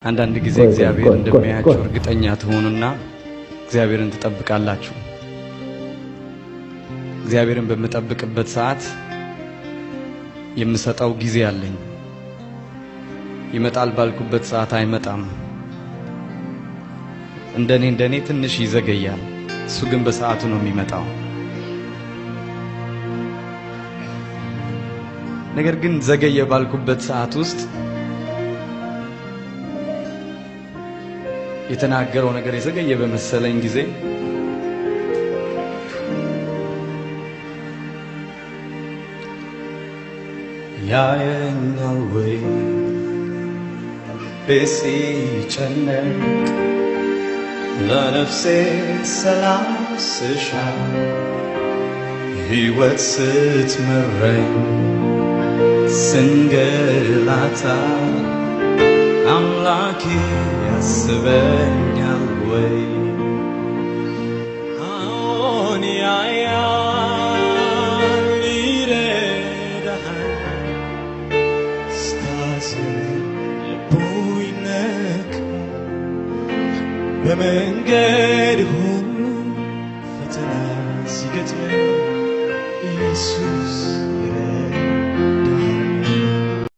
አንዳንድ ጊዜ እግዚአብሔር እንደሚያያችሁ እርግጠኛ ትሆኑና እግዚአብሔርን ትጠብቃላችሁ። እግዚአብሔርን በመጠበቅበት ሰዓት የምሰጠው ጊዜ አለኝ። ይመጣል ባልኩበት ሰዓት አይመጣም። እንደኔ ትንሽ ይዘገያል። እሱ ግን በሰዓቱ ነው የሚመጣው። ነገር ግን ዘገየ ባልኩበት ሰዓት ውስጥ የተናገረው ነገር የዘገየ በመሰለኝ ጊዜ ያየኛል ወይ ሲጨነቅ ለነፍሴ ሰላም ስሻ ሕይወት ስትመረኝ ስንገላታ አምላኬ ያስበኛል ወይ? አዎን ያያል ይረዳሃል። ስታዝን ልቡ ይነካል። በመንገድ ሁሉ ፈተና ሲገጥመኝ ኢየሱስ